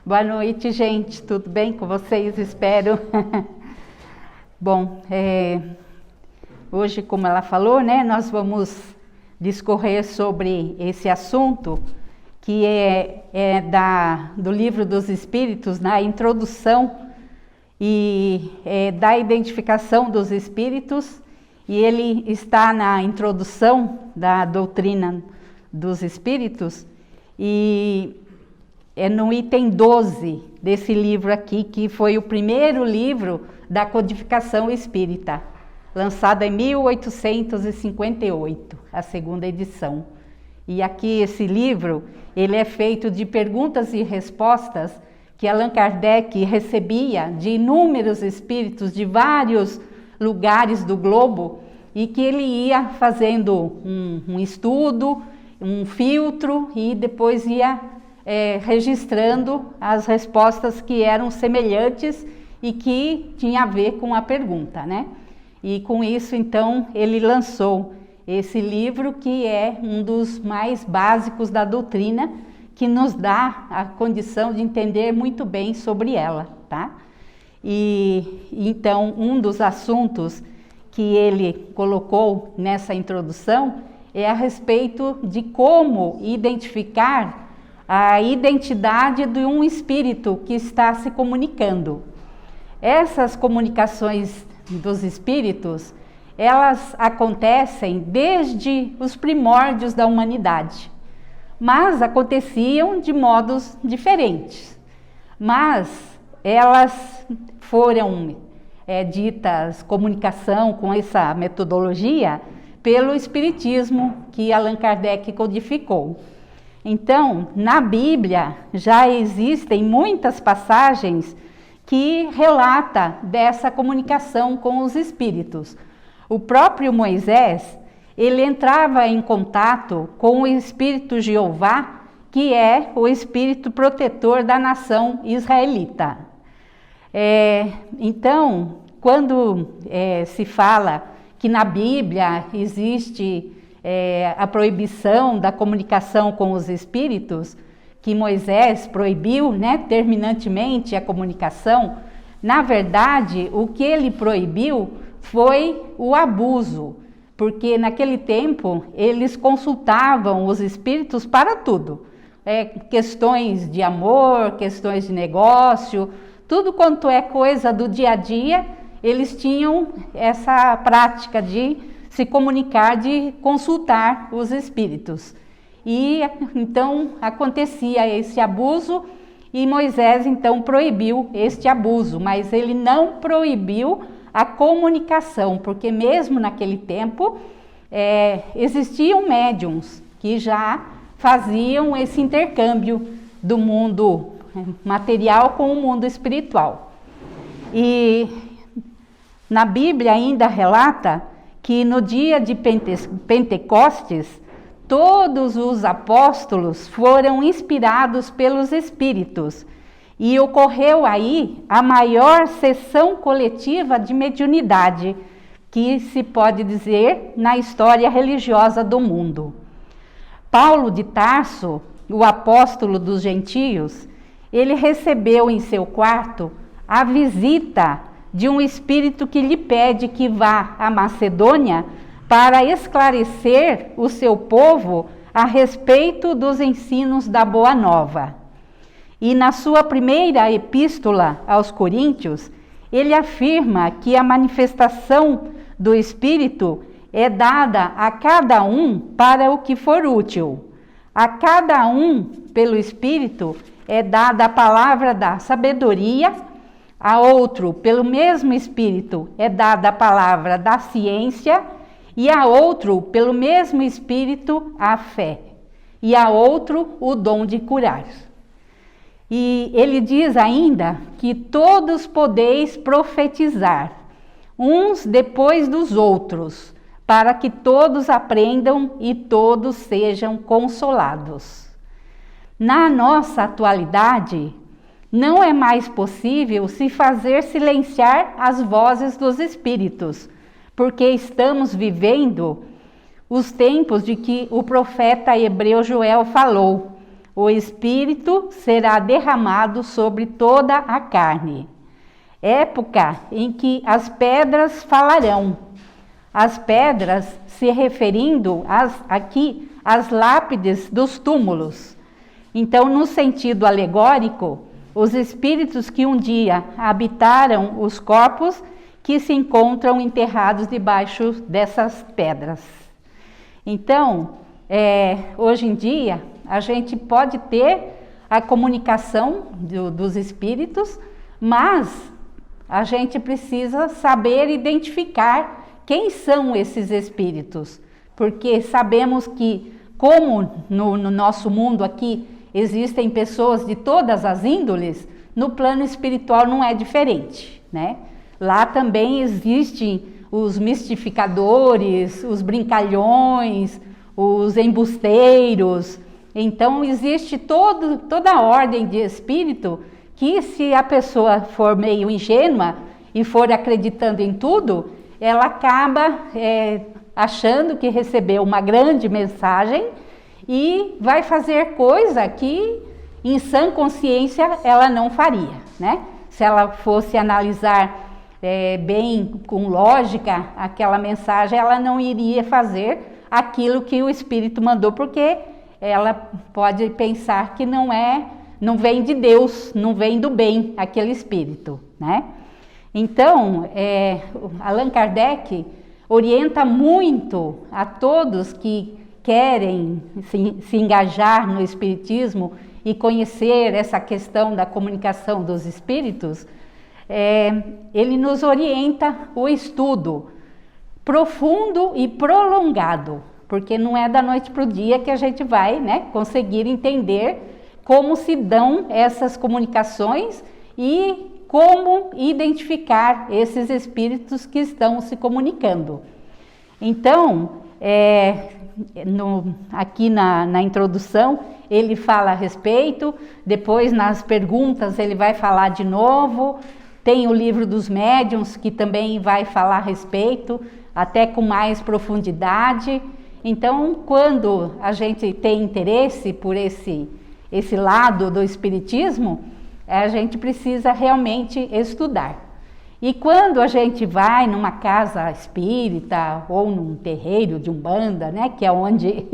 Boa noite, gente. Tudo bem com vocês? Espero. Bom, hoje, como ela falou, né, nós vamos discorrer sobre esse assunto que do Livro dos Espíritos, na introdução e da identificação dos espíritos, e ele está na introdução da doutrina dos espíritos, e é no item 12 desse livro aqui, que foi o primeiro livro da codificação espírita, lançado em 1858, a segunda edição. E aqui esse livro, ele é feito de perguntas e respostas que Allan Kardec recebia de inúmeros espíritos de vários lugares do globo, e que ele ia fazendo um estudo, um filtro, e depois ia registrando as respostas que eram semelhantes e que tinha a ver com a pergunta, né? E com isso, então, ele lançou esse livro, que é um dos mais básicos da doutrina, que nos dá a condição de entender muito bem sobre ela, tá? E então, um dos assuntos que ele colocou nessa introdução é a respeito de como identificar a identidade de um espírito que está se comunicando. Essas comunicações dos espíritos, elas acontecem desde os primórdios da humanidade, mas aconteciam de modos diferentes. Mas elas foram ditas comunicação com essa metodologia pelo Espiritismo, que Allan Kardec codificou. Então, na Bíblia já existem muitas passagens que relatam dessa comunicação com os espíritos. O próprio Moisés, ele entrava em contato com o Espírito Jeová, que é o espírito protetor da nação israelita. Então, quando se fala que na Bíblia existe a proibição da comunicação com os espíritos, que Moisés proibiu, né, terminantemente a comunicação, na verdade, o que ele proibiu foi o abuso, porque naquele tempo eles consultavam os espíritos para tudo, questões de amor, questões de negócio, tudo quanto é coisa do dia a dia, eles tinham essa prática de se comunicar, de consultar os espíritos. E então acontecia esse abuso, e Moisés então proibiu este abuso, mas ele não proibiu a comunicação, porque mesmo naquele tempo existiam médiuns que já faziam esse intercâmbio do mundo material com o mundo espiritual. E na Bíblia ainda relata que no dia de Pentecostes, todos os apóstolos foram inspirados pelos Espíritos, e ocorreu aí a maior sessão coletiva de mediunidade que se pode dizer na história religiosa do mundo. Paulo de Tarso, o apóstolo dos gentios, ele recebeu em seu quarto a visita de um espírito que lhe pede que vá à Macedônia para esclarecer o seu povo a respeito dos ensinos da Boa Nova. E na sua primeira epístola aos Coríntios, ele afirma que a manifestação do Espírito é dada a cada um para o que for útil. A cada um, pelo Espírito, é dada a palavra da sabedoria, a outro, pelo mesmo Espírito, é dada a palavra da ciência, e a outro, pelo mesmo Espírito, a fé, e a outro, o dom de curar. E ele diz ainda que todos podeis profetizar, uns depois dos outros, para que todos aprendam e todos sejam consolados. Na nossa atualidade, não é mais possível se fazer silenciar as vozes dos espíritos, porque estamos vivendo os tempos de que o profeta hebreu Joel falou, o Espírito será derramado sobre toda a carne. Época em que as pedras falarão. As pedras se referindo aqui às lápides dos túmulos. Então, no sentido alegórico, os espíritos que um dia habitaram os corpos que se encontram enterrados debaixo dessas pedras. Então, hoje em dia, a gente pode ter a comunicação dos espíritos, mas a gente precisa saber identificar quem são esses espíritos, porque sabemos que, como no nosso mundo aqui existem pessoas de todas as índoles, no plano espiritual não é diferente, né? Lá também existem os mistificadores, os brincalhões, os embusteiros. Então existe toda a ordem de espírito que, se a pessoa for meio ingênua e for acreditando em tudo, ela acaba achando que recebeu uma grande mensagem e vai fazer coisa que, em sã consciência, ela não faria, né? Se ela fosse analisar bem, com lógica, aquela mensagem, ela não iria fazer aquilo que o Espírito mandou, porque ela pode pensar que não vem de Deus, não vem do bem, aquele Espírito, né? Então, Allan Kardec orienta muito a todos que querem se engajar no Espiritismo e conhecer essa questão da comunicação dos espíritos. Ele nos orienta o estudo profundo e prolongado, porque não é da noite para o dia que a gente vai, né, conseguir entender como se dão essas comunicações e como identificar esses espíritos que estão se comunicando. Então, aqui na introdução, ele fala a respeito, depois nas perguntas ele vai falar de novo. Tem o livro dos médiuns, que também vai falar a respeito, até com mais profundidade. Então, quando a gente tem interesse por esse lado do espiritismo, a gente precisa realmente estudar. E quando a gente vai numa casa espírita ou num terreiro de umbanda, né, que é onde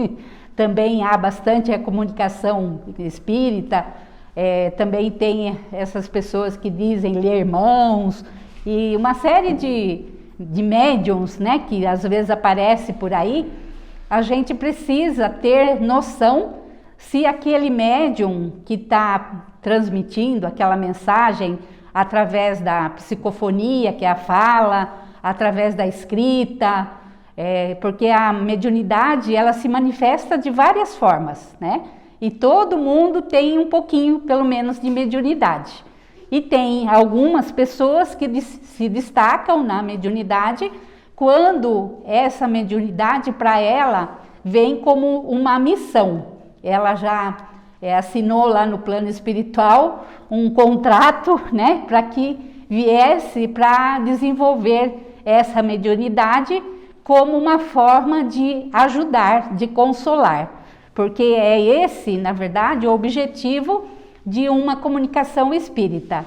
também há bastante a comunicação espírita, também tem essas pessoas que dizem ler mãos e uma série de médiums, né, que às vezes aparece por aí. A gente precisa ter noção se aquele médium que está transmitindo aquela mensagem através da psicofonia, que é a fala, através da escrita, porque a mediunidade ela se manifesta de várias formas, né? E todo mundo tem um pouquinho, pelo menos, de mediunidade. E tem algumas pessoas que se destacam na mediunidade quando essa mediunidade para ela vem como uma missão. Ela já assinou lá no plano espiritual um contrato, né, para que viesse para desenvolver essa mediunidade como uma forma de ajudar, de consolar. Porque é esse, na verdade, o objetivo de uma comunicação espírita.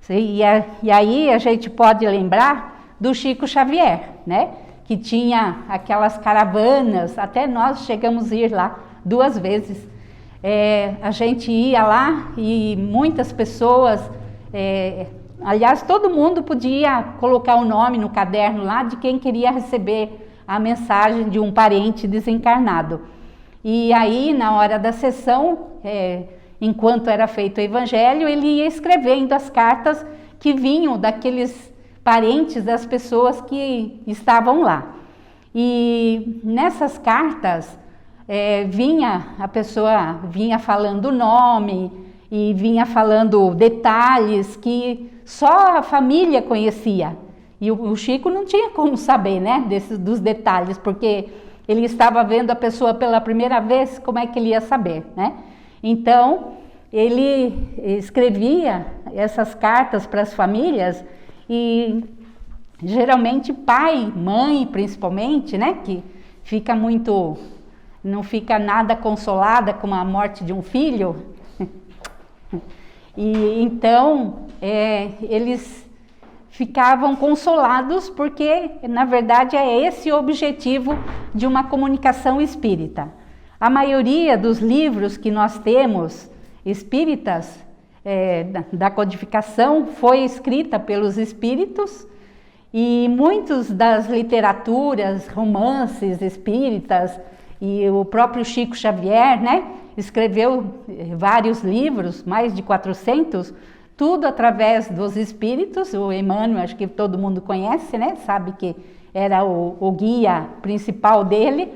E aí a gente pode lembrar do Chico Xavier, né? Que tinha aquelas caravanas, até nós chegamos a ir lá 2 vezes. A gente ia lá e muitas pessoas, aliás, todo mundo podia colocar o nome no caderno lá de quem queria receber a mensagem de um parente desencarnado. E aí, na hora da sessão, enquanto era feito o evangelho, ele ia escrevendo as cartas que vinham daqueles parentes das pessoas que estavam lá. E nessas cartas, a pessoa vinha falando o nome e vinha falando detalhes que só a família conhecia. E o Chico não tinha como saber, né, dos detalhes, porque ele estava vendo a pessoa pela primeira vez, como é que ele ia saber, né? Então, ele escrevia essas cartas para as famílias e geralmente pai, mãe principalmente, né, que fica muito não fica nada consolada com a morte de um filho. E então eles ficavam consolados porque, na verdade, é esse o objetivo de uma comunicação espírita. A maioria dos livros que nós temos espíritas, da codificação, foi escrita pelos espíritos, e muitas das literaturas, romances espíritas, e o próprio Chico Xavier, né, escreveu vários livros, mais de 400, tudo através dos espíritos. O Emmanuel, acho que todo mundo conhece, né, sabe que era o guia principal dele.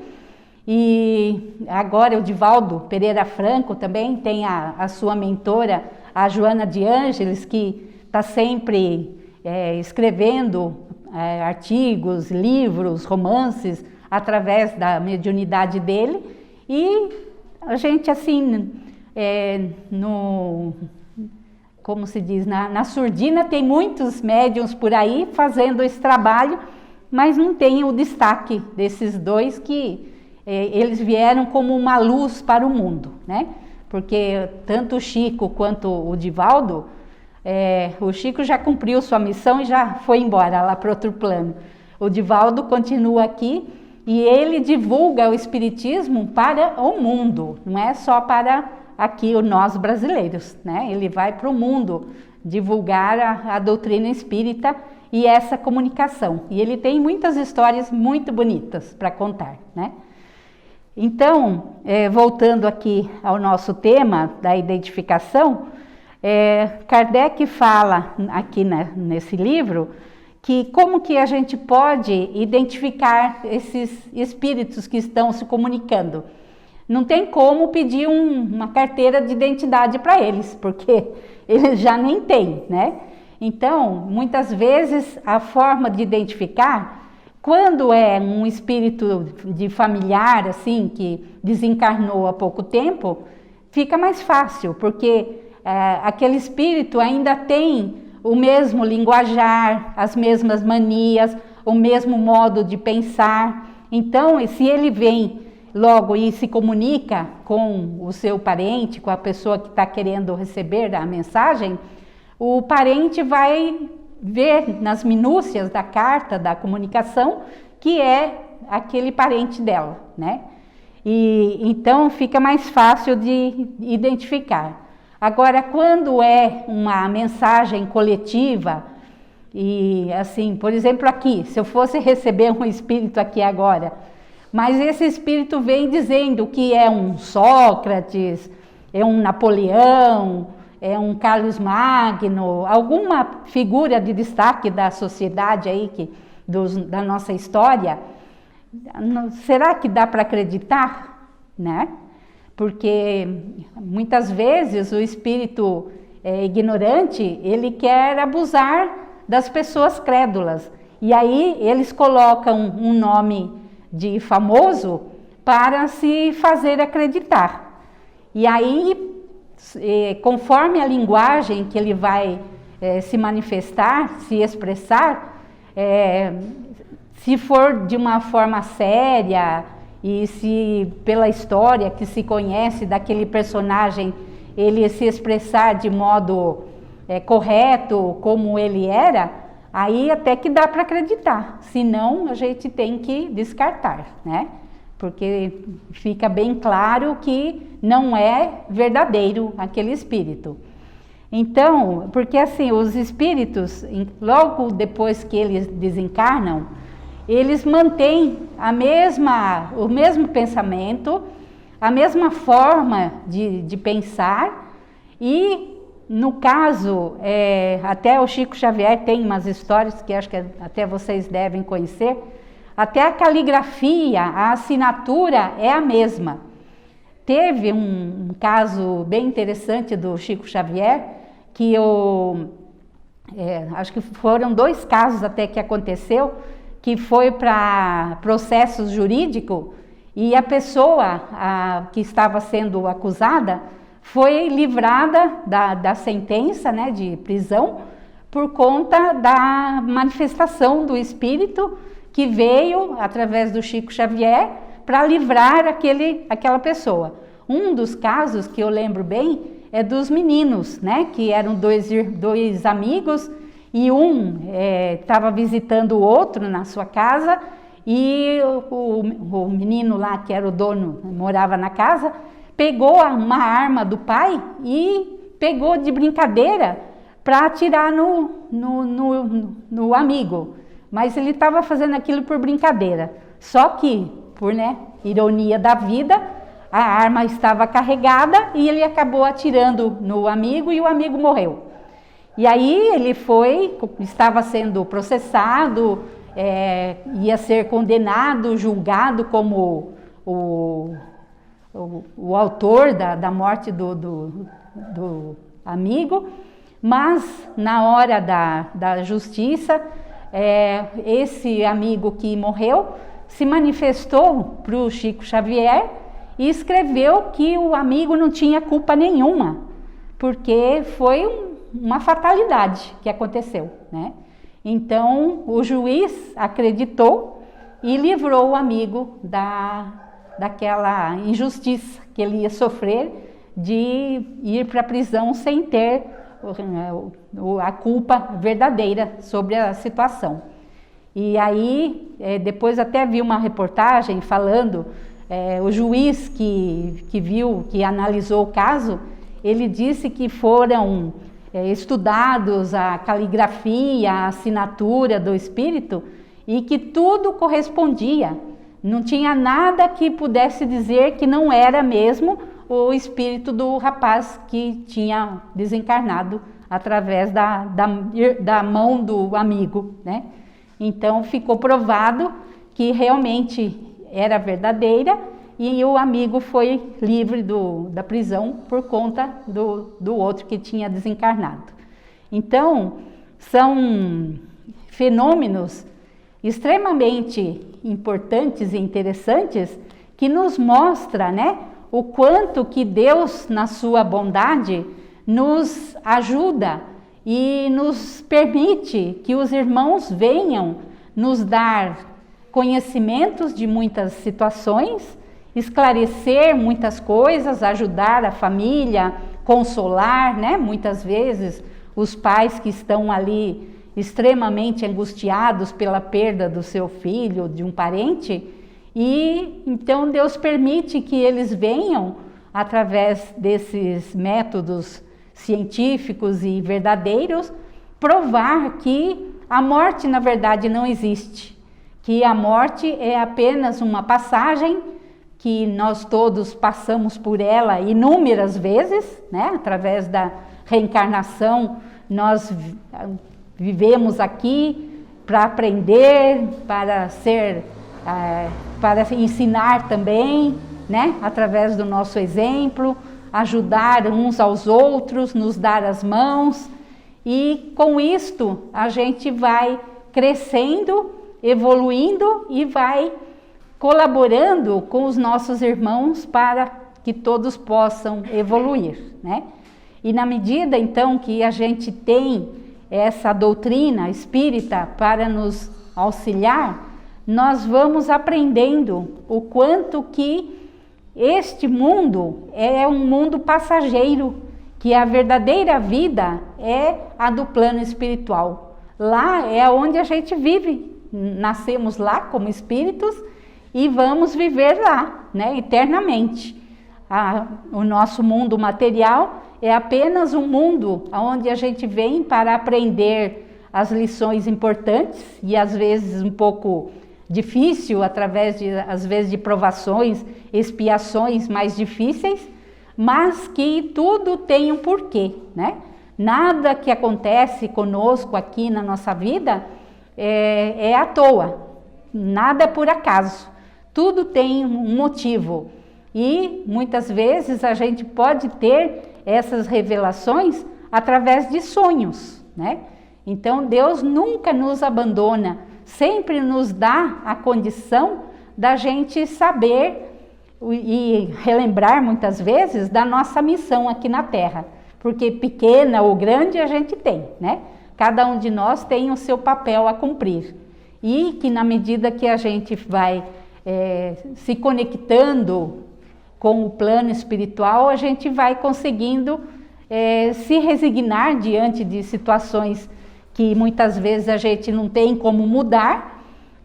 E agora o Divaldo Pereira Franco também tem a sua mentora, a Joana de Ângeles, que está sempre escrevendo artigos, livros, romances, através da mediunidade dele. E a gente, assim, como se diz, na surdina tem muitos médiuns por aí fazendo esse trabalho, mas não tem o destaque desses dois que eles vieram como uma luz para o mundo, né? Porque tanto o Chico quanto o Divaldo, o Chico já cumpriu sua missão e já foi embora lá para outro plano. O Divaldo continua aqui e ele divulga o espiritismo para o mundo, não é só para aqui nós brasileiros, né? Ele vai para o mundo divulgar a doutrina espírita e essa comunicação. E ele tem muitas histórias muito bonitas para contar, né? Então, voltando aqui ao nosso tema da identificação, Kardec fala aqui nesse livro que como que a gente pode identificar esses espíritos que estão se comunicando. Não tem como pedir uma carteira de identidade para eles, porque eles já nem têm, né? Então, muitas vezes a forma de identificar, quando é um espírito de familiar, assim, que desencarnou há pouco tempo, fica mais fácil, porque aquele espírito ainda tem o mesmo linguajar, as mesmas manias, o mesmo modo de pensar. Então, se ele vem logo e se comunica com o seu parente, com a pessoa que está querendo receber a mensagem, o parente vai ver nas minúcias da carta, da comunicação, que é aquele parente dela, né? E então fica mais fácil de identificar. Agora, quando é uma mensagem coletiva, e assim, por exemplo, aqui, se eu fosse receber um espírito aqui agora, mas esse espírito vem dizendo que é um Sócrates, é um Napoleão, é um Carlos Magno, alguma figura de destaque da sociedade aí, da nossa história, será que dá para acreditar, né? Porque muitas vezes o espírito ignorante, ele quer abusar das pessoas crédulas, e aí eles colocam um nome de famoso para se fazer acreditar. E aí, conforme a linguagem que ele vai se manifestar, se expressar, se for de uma forma séria e se pela história que se conhece daquele personagem, ele se expressar de modo correto, como ele era, aí até que dá para acreditar, senão a gente tem que descartar, né? Porque fica bem claro que não é verdadeiro aquele espírito. Então, porque assim, os espíritos, logo depois que eles desencarnam, eles mantêm o mesmo pensamento, a mesma forma de pensar, e no caso, até o Chico Xavier tem umas histórias que acho que até vocês devem conhecer, até a caligrafia, a assinatura é a mesma. Teve um caso bem interessante do Chico Xavier, que acho que foram 2 casos até que aconteceu, que foi para processo jurídico, e a pessoa que estava sendo acusada foi livrada da sentença, né, de prisão, por conta da manifestação do espírito que veio através do Chico Xavier para livrar aquela pessoa. Um dos casos que eu lembro bem é dos meninos, né, que eram dois amigos, e um estava visitando o outro na sua casa, e o menino lá, que era o dono, morava na casa, pegou uma arma do pai e pegou de brincadeira para atirar no amigo. Mas ele estava fazendo aquilo por brincadeira. Só que, por ironia da vida, a arma estava carregada e ele acabou atirando no amigo e o amigo morreu. E aí ele estava sendo processado, ia ser condenado, julgado como o autor da morte do amigo, mas na hora da justiça, esse amigo que morreu se manifestou para o Chico Xavier e escreveu que o amigo não tinha culpa nenhuma, porque foi uma fatalidade que aconteceu, né? Então o juiz acreditou e livrou o amigo daquela injustiça que ele ia sofrer de ir para a prisão sem ter a culpa verdadeira sobre a situação. E aí, depois até vi uma reportagem falando, o juiz que analisou o caso, ele disse que foram estudados a caligrafia, a assinatura do espírito, e que tudo correspondia. Não tinha nada que pudesse dizer que não era mesmo o espírito do rapaz que tinha desencarnado através da mão do amigo, né? Então ficou provado que realmente era verdadeira e o amigo foi livre da prisão por conta do outro que tinha desencarnado. Então, são fenômenos extremamente importantes e interessantes que nos mostra, né, o quanto que Deus, na sua bondade, nos ajuda e nos permite que os irmãos venham nos dar conhecimentos de muitas situações, esclarecer muitas coisas, ajudar a família, consolar, né? Muitas vezes os pais que estão ali extremamente angustiados pela perda do seu filho, de um parente, e então Deus permite que eles venham através desses métodos científicos e verdadeiros provar que a morte na verdade não existe, que a morte é apenas uma passagem, que nós todos passamos por ela inúmeras vezes, né? Através da reencarnação nós vivemos aqui para aprender, para ensinar também, né? Através do nosso exemplo, ajudar uns aos outros, nos dar as mãos, e com isto a gente vai crescendo, evoluindo e vai colaborando com os nossos irmãos para que todos possam evoluir, né? E na medida então que a gente tem essa doutrina espírita para nos auxiliar, nós vamos aprendendo o quanto que este mundo é um mundo passageiro, que a verdadeira vida é a do plano espiritual. Lá é onde a gente vive, nascemos lá como espíritos e vamos viver lá, né, eternamente. O nosso mundo material é apenas um mundo onde a gente vem para aprender as lições importantes e às vezes um pouco difícil, às vezes de provações, expiações mais difíceis, mas que tudo tem um porquê, né? Nada que acontece conosco aqui na nossa vida é à toa, nada é por acaso, tudo tem um motivo. E muitas vezes a gente pode ter essas revelações através de sonhos, né? Então Deus nunca nos abandona, sempre nos dá a condição da gente saber e relembrar muitas vezes da nossa missão aqui na Terra, porque pequena ou grande a gente tem, né? Cada um de nós tem o seu papel a cumprir, e que na medida que a gente vai se conectando com o plano espiritual, a gente vai conseguindo se resignar diante de situações que muitas vezes a gente não tem como mudar,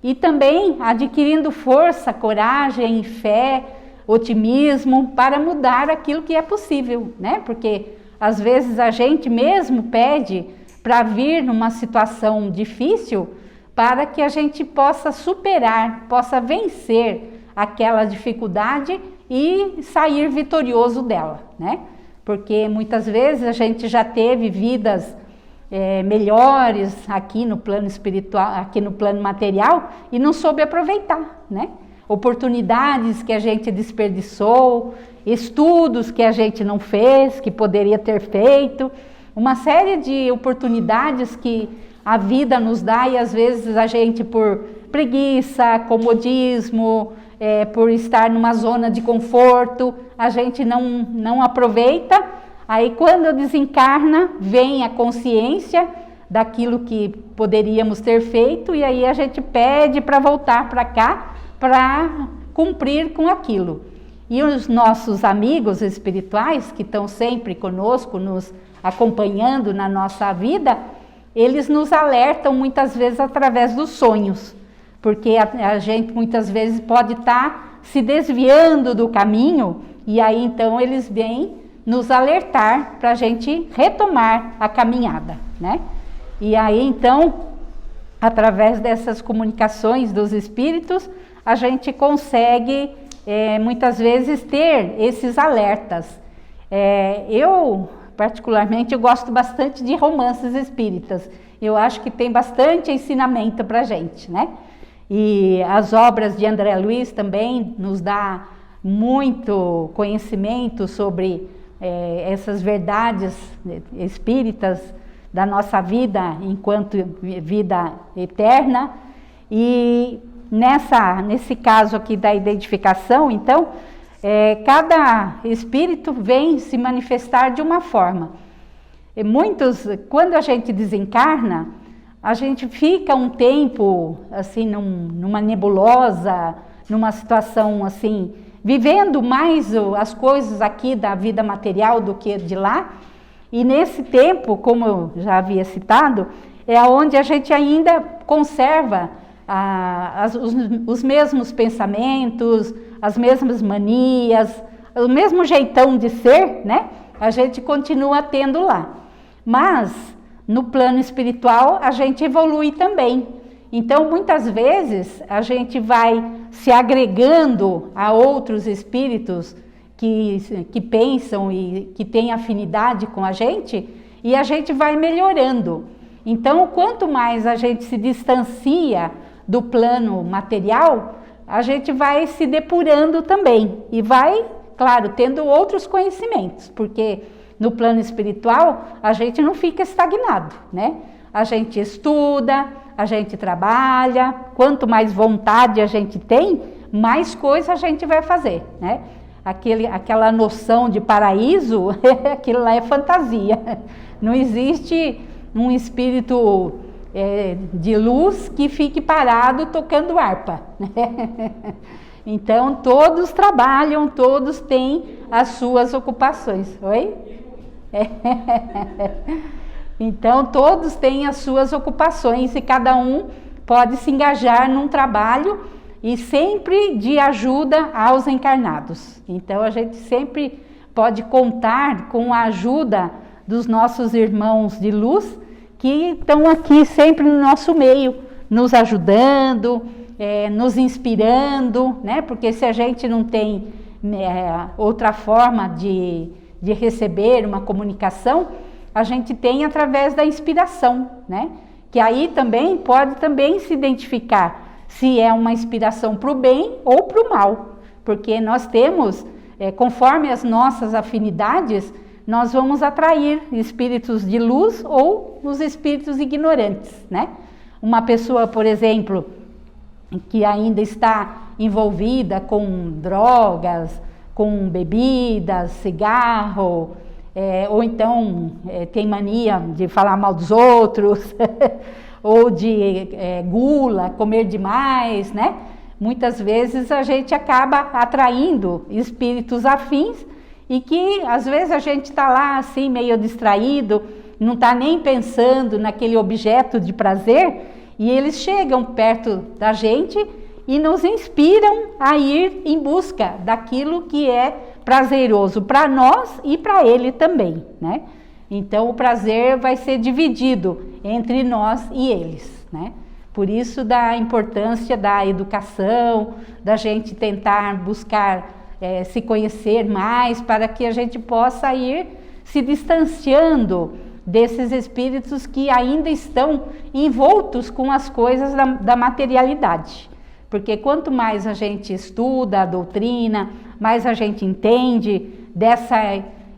e também adquirindo força, coragem, fé, otimismo para mudar aquilo que é possível, né? Porque às vezes a gente mesmo pede para vir numa situação difícil para que a gente possa superar, possa vencer aquela dificuldade e sair vitorioso dela, né? Porque muitas vezes a gente já teve vidas melhores aqui no plano espiritual, aqui no plano material, e não soube aproveitar, né? Oportunidades que a gente desperdiçou, estudos que a gente não fez, que poderia ter feito, uma série de oportunidades que a vida nos dá e às vezes a gente, por preguiça, comodismo, por estar numa zona de conforto, a gente não aproveita. Aí quando desencarna, vem a consciência daquilo que poderíamos ter feito, e aí a gente pede para voltar para cá, para cumprir com aquilo. E os nossos amigos espirituais, que estão sempre conosco, nos acompanhando na nossa vida, eles nos alertam muitas vezes através dos sonhos, porque a gente muitas vezes pode estar se desviando do caminho, e aí então eles vêm nos alertar para a gente retomar a caminhada, né? E aí então, através dessas comunicações dos espíritos, a gente consegue muitas vezes ter esses alertas. Eu particularmente eu gosto bastante de romances espíritas, eu acho que tem bastante ensinamento para a gente, né? E as obras de André Luiz também nos dá muito conhecimento sobre essas verdades espíritas da nossa vida enquanto vida eterna. E nesse caso aqui da identificação, então, cada espírito vem se manifestar de uma forma. E quando a gente desencarna, a gente fica um tempo assim numa nebulosa, numa situação assim, vivendo mais as coisas aqui da vida material do que de lá. E nesse tempo, como eu já havia citado, é onde a gente ainda conserva os mesmos pensamentos, as mesmas manias, o mesmo jeitão de ser, né? A gente continua tendo lá. Mas no plano espiritual a gente evolui também. Então muitas vezes a gente vai se agregando a outros espíritos que pensam e que têm afinidade com a gente, e a gente vai melhorando. Então quanto mais a gente se distancia do plano material, a gente vai se depurando também e vai, claro, tendo outros conhecimentos, porque no plano espiritual a gente não fica estagnado, né? A gente estuda, a gente trabalha, quanto mais vontade a gente tem, mais coisa a gente vai fazer, né? Aquela noção de paraíso, aquilo lá é fantasia. Não existe um espírito de luz que fique parado tocando harpa. Então todos trabalham, todos têm as suas ocupações. Oi? Então todos têm as suas ocupações e cada um pode se engajar num trabalho e sempre de ajuda aos encarnados. Então a gente sempre pode contar com a ajuda dos nossos irmãos de luz que estão aqui sempre no nosso meio, nos ajudando, nos inspirando, né? Porque se a gente não tem outra forma de receber uma comunicação, a gente tem através da inspiração, né? Que aí também pode também se identificar se é uma inspiração para o bem ou para o mal, porque nós temos, conforme as nossas afinidades, nós vamos atrair espíritos de luz ou os espíritos ignorantes, né? Uma pessoa, por exemplo, que ainda está envolvida com drogas, com bebidas, cigarro, ou então tem mania de falar mal dos outros, ou de gula, comer demais, né? muitas vezes a gente acaba atraindo espíritos afins e que às vezes a gente está lá assim meio distraído, não está nem pensando naquele objeto de prazer e eles chegam perto da gente e nos inspiram a ir em busca daquilo que é prazeroso para nós e para ele também, né? Então o prazer vai ser dividido entre nós e eles, né? Por isso da importância da educação, da gente tentar buscar se conhecer mais para que a gente possa ir se distanciando desses espíritos que ainda estão envoltos com as coisas da materialidade. Porque quanto mais a gente estuda a doutrina, mais a gente entende dessa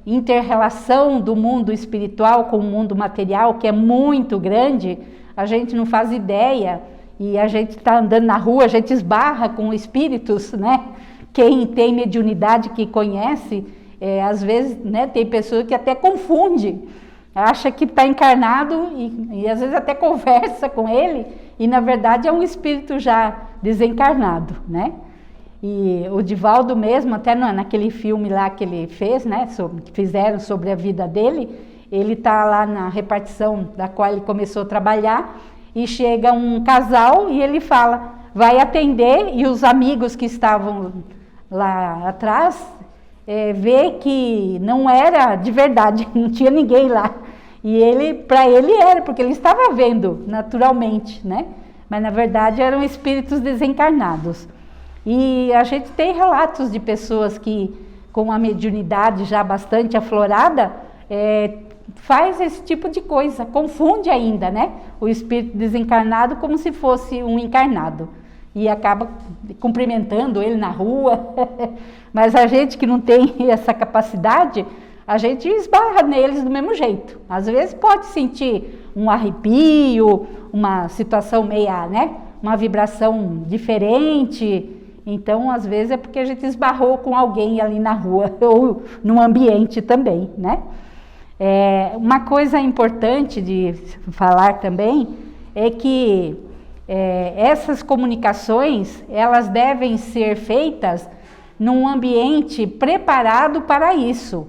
inter-relação do mundo espiritual com o mundo material, que é muito grande, a gente não faz ideia, e a gente está andando na rua, a gente esbarra com espíritos, né? Quem tem mediunidade, que conhece, às vezes, né, tem pessoa que até confunde, acha que está encarnado e às vezes até conversa com ele, e na verdade é um espírito já desencarnado, né? E o Divaldo mesmo, até naquele filme lá que ele fez, né, que fizeram sobre a vida dele, ele está lá na repartição da qual ele começou a trabalhar e chega um casal e ele fala, vai atender, e os amigos que estavam lá atrás vê que não era de verdade, não tinha ninguém lá. E para ele era, porque ele estava vendo naturalmente, né? Mas na verdade eram espíritos desencarnados. E a gente tem relatos de pessoas que com a mediunidade já bastante aflorada, faz esse tipo de coisa, confunde ainda, né? O espírito desencarnado como se fosse um encarnado. E acaba cumprimentando ele na rua. Mas a gente que não tem essa capacidade, a gente esbarra neles do mesmo jeito. Às vezes pode sentir um arrepio, uma situação meia, né? Uma vibração diferente. Então, às vezes é porque a gente esbarrou com alguém ali na rua ou no ambiente também, né? Uma coisa importante de falar também é que essas comunicações, elas devem ser feitas num ambiente preparado para isso.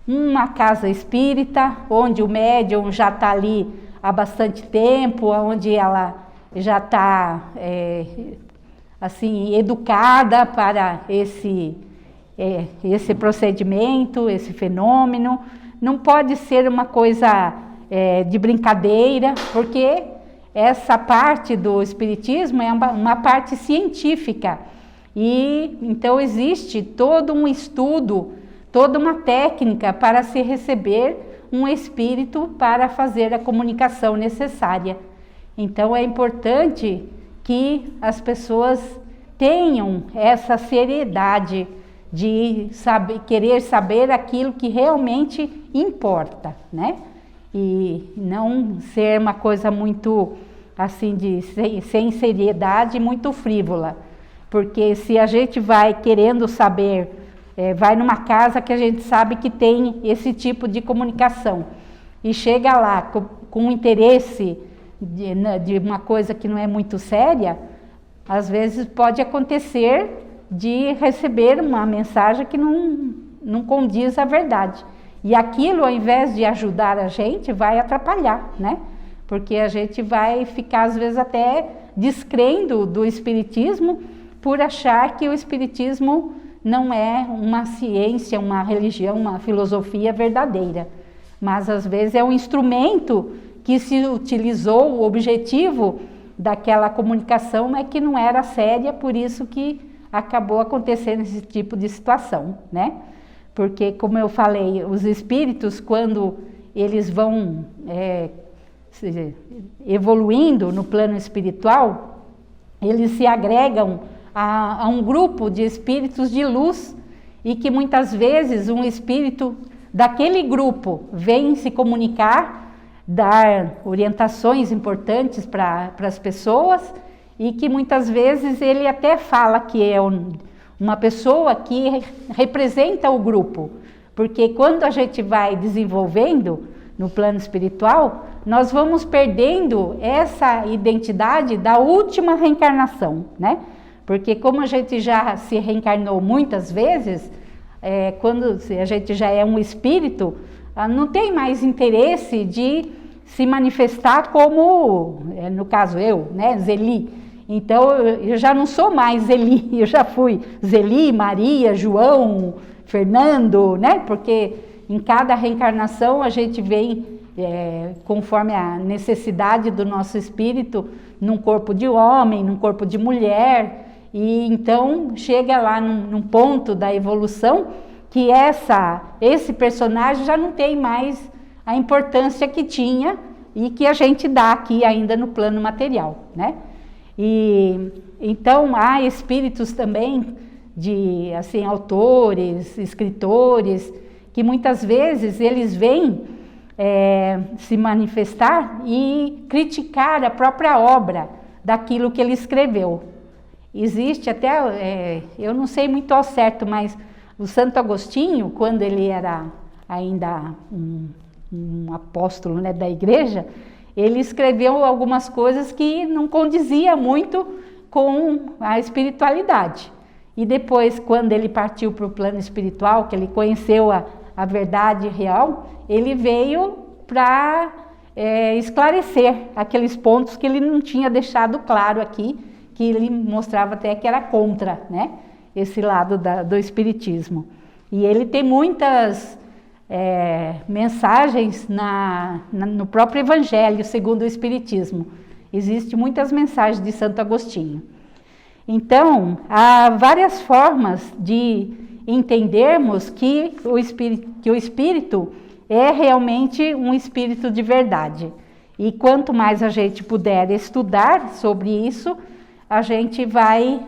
Uma casa espírita, onde o médium já está ali há bastante tempo, onde ela já está assim, educada para esse procedimento, esse fenômeno. Não pode ser uma coisa de brincadeira, porque essa parte do espiritismo é uma parte científica. E então existe todo um estudo, toda uma técnica para se receber um espírito para fazer a comunicação necessária. Então é importante que as pessoas tenham essa seriedade de querer saber aquilo que realmente importa, né? E não ser uma coisa muito assim sem seriedade, muito frívola. Porque se a gente vai querendo saber, vai numa casa que a gente sabe que tem esse tipo de comunicação e chega lá com interesse de uma coisa que não é muito séria, às vezes pode acontecer de receber uma mensagem que não condiz à verdade. E aquilo, ao invés de ajudar a gente, vai atrapalhar, né? Porque a gente vai ficar, às vezes, até descrendo do espiritismo por achar que o espiritismo não é uma ciência, uma religião, uma filosofia verdadeira. Mas, às vezes, é um instrumento que se utilizou, o objetivo daquela comunicação é que não era séria, por isso que acabou acontecendo esse tipo de situação, né? Porque, como eu falei, os espíritos, quando eles vão evoluindo no plano espiritual, eles se agregam a um grupo de espíritos de luz, e que muitas vezes um espírito daquele grupo vem se comunicar, dar orientações importantes para as pessoas, e que muitas vezes ele até fala que é uma pessoa que representa o grupo, porque quando a gente vai desenvolvendo no plano espiritual, nós vamos perdendo essa identidade da última reencarnação, né? Porque como a gente já se reencarnou muitas vezes, quando a gente já é um espírito, não tem mais interesse de se manifestar como, no caso eu, né, Zeli. Então eu já não sou mais Zeli, eu já fui Zeli, Maria, João, Fernando, né? Porque em cada reencarnação a gente vem conforme a necessidade do nosso espírito, num corpo de homem, num corpo de mulher, e então chega lá num ponto da evolução que esse personagem já não tem mais a importância que tinha e que a gente dá aqui ainda no plano material, né? E então há espíritos também de assim autores, escritores, que muitas vezes eles vêm se manifestar e criticar a própria obra daquilo que ele escreveu. Existe até, eu não sei muito ao certo, mas o Santo Agostinho, quando ele era ainda um apóstolo, né, da igreja, ele escreveu algumas coisas que não condizia muito com a espiritualidade. E depois, quando ele partiu para o plano espiritual, que ele conheceu a verdade real, ele veio para esclarecer aqueles pontos que ele não tinha deixado claro aqui, que ele mostrava até que era contra, né, esse lado do espiritismo. E ele tem muitas mensagens no próprio Evangelho segundo o Espiritismo. Existem muitas mensagens de Santo Agostinho. Então, há várias formas de entendermos que o espírito é realmente um espírito de verdade. E quanto mais a gente puder estudar sobre isso, a gente vai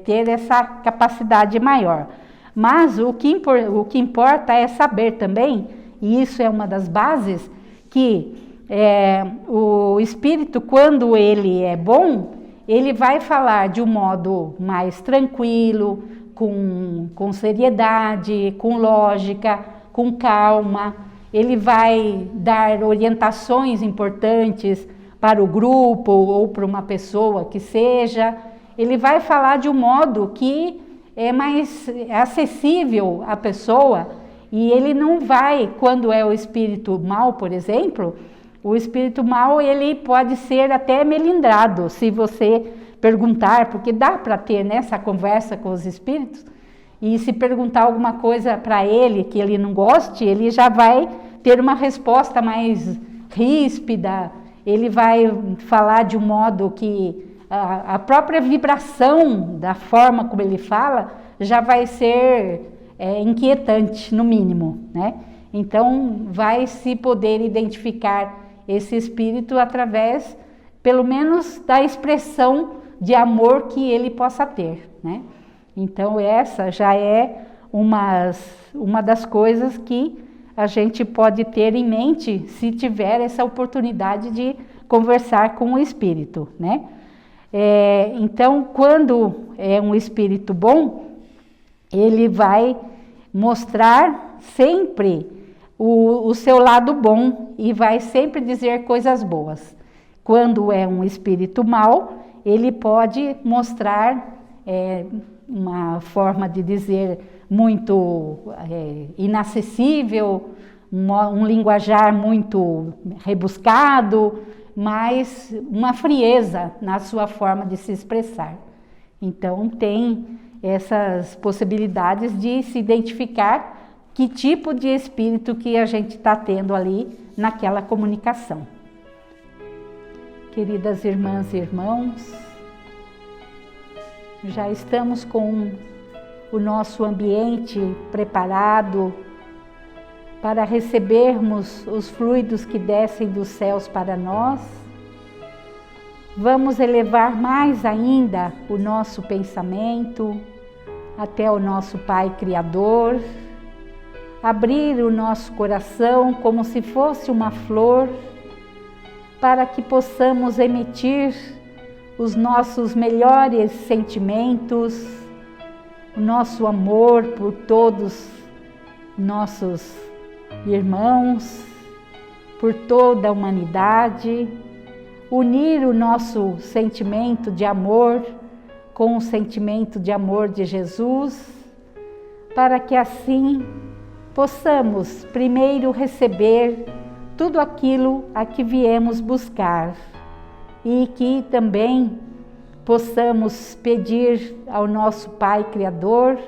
ter essa capacidade maior. Mas o que importa é saber também, e isso é uma das bases, que o espírito, quando ele é bom, ele vai falar de um modo mais tranquilo, com seriedade, com lógica, com calma. Ele vai dar orientações importantes para o grupo ou para uma pessoa que seja. Ele vai falar de um modo que é mais acessível à pessoa, e ele não vai, quando é o espírito mau, por exemplo, o espírito mau ele pode ser até melindrado, se você perguntar, porque dá para ter nessa conversa com os espíritos, e se perguntar alguma coisa para ele que ele não goste, ele já vai ter uma resposta mais ríspida, ele vai falar de um modo que a própria vibração da forma como ele fala já vai ser inquietante, no mínimo, né? Então, vai se poder identificar esse espírito através, pelo menos, da expressão de amor que ele possa ter, né? Então, essa já é uma das coisas que a gente pode ter em mente se tiver essa oportunidade de conversar com o espírito, né? Então, quando é um espírito bom, ele vai mostrar sempre o seu lado bom e vai sempre dizer coisas boas. Quando é um espírito mau, ele pode mostrar uma forma de dizer muito inacessível, um linguajar muito rebuscado, mas uma frieza na sua forma de se expressar. Então, tem essas possibilidades de se identificar que tipo de espírito que a gente está tendo ali naquela comunicação. Queridas irmãs e irmãos, já estamos com o nosso ambiente preparado para recebermos os fluidos que descem dos céus para nós. Vamos elevar mais ainda o nosso pensamento até o nosso Pai Criador, abrir o nosso coração como se fosse uma flor, para que possamos emitir os nossos melhores sentimentos, o nosso amor por todos nossos irmãos, por toda a humanidade, unir o nosso sentimento de amor com o sentimento de amor de Jesus, para que assim possamos primeiro receber tudo aquilo a que viemos buscar e que também possamos pedir ao nosso Pai Criador,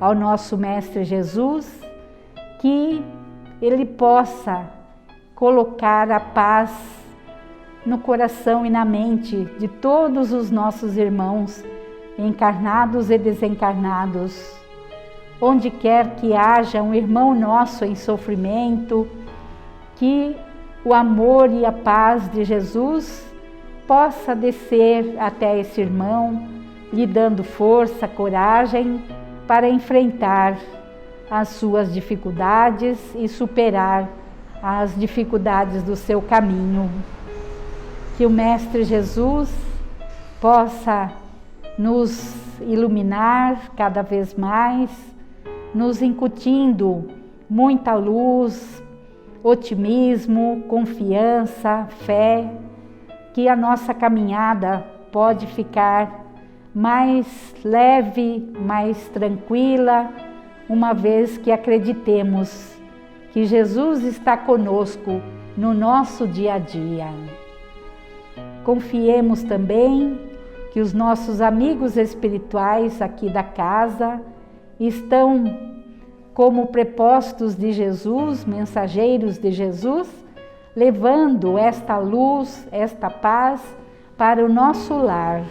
ao nosso Mestre Jesus, que Ele possa colocar a paz no coração e na mente de todos os nossos irmãos, encarnados e desencarnados. Onde quer que haja um irmão nosso em sofrimento, que o amor e a paz de Jesus possa descer até esse irmão, lhe dando força, coragem para enfrentar as suas dificuldades e superar as dificuldades do seu caminho. Que o Mestre Jesus possa nos iluminar cada vez mais, nos incutindo muita luz, otimismo, confiança, fé, que a nossa caminhada pode ficar mais leve, mais tranquila, uma vez que acreditemos que Jesus está conosco no nosso dia a dia. Confiemos também que os nossos amigos espirituais aqui da casa estão como prepostos de Jesus, mensageiros de Jesus, levando esta luz, esta paz para o nosso lar,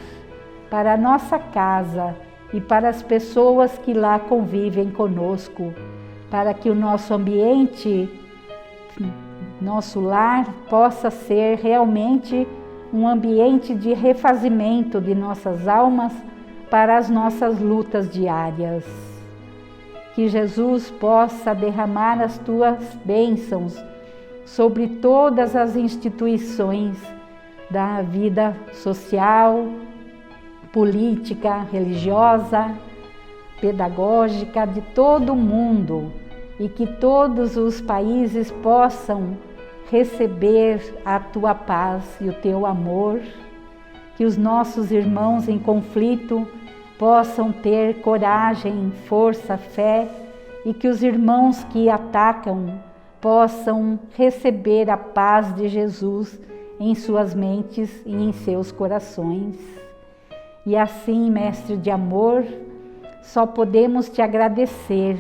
para a nossa casa e para as pessoas que lá convivem conosco, para que o nosso ambiente, nosso lar, possa ser realmente um ambiente de refazimento de nossas almas para as nossas lutas diárias. Que Jesus possa derramar as tuas bênçãos sobre todas as instituições da vida social, política, religiosa, pedagógica de todo o mundo, e que todos os países possam receber a tua paz e o teu amor, que os nossos irmãos em conflito possam ter coragem, força, fé, e que os irmãos que atacam possam receber a paz de Jesus em suas mentes e em seus corações. E assim, Mestre de amor, só podemos te agradecer,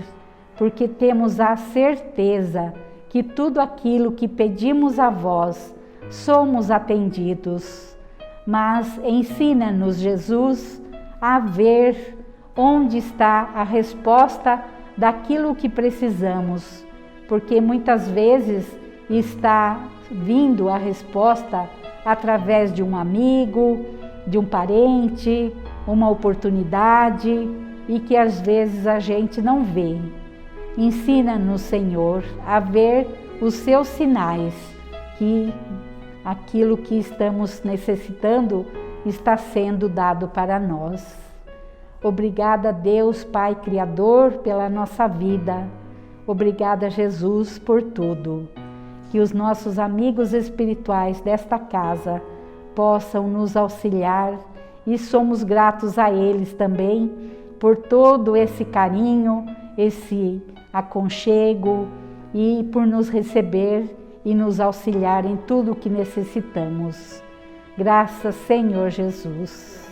porque temos a certeza que tudo aquilo que pedimos a vós, somos atendidos. Mas ensina-nos, Jesus, a ver onde está a resposta daquilo que precisamos, porque muitas vezes está vindo a resposta através de um amigo, de um parente, uma oportunidade, e que às vezes a gente não vê. Ensina-nos, Senhor, a ver os seus sinais, que aquilo que estamos necessitando está sendo dado para nós. Obrigada, Deus, Pai Criador, pela nossa vida. Obrigada, Jesus, por tudo. Que os nossos amigos espirituais desta casa possam nos auxiliar, e somos gratos a eles também por todo esse carinho, esse aconchego, e por nos receber e nos auxiliar em tudo o que necessitamos. Graças, Senhor Jesus.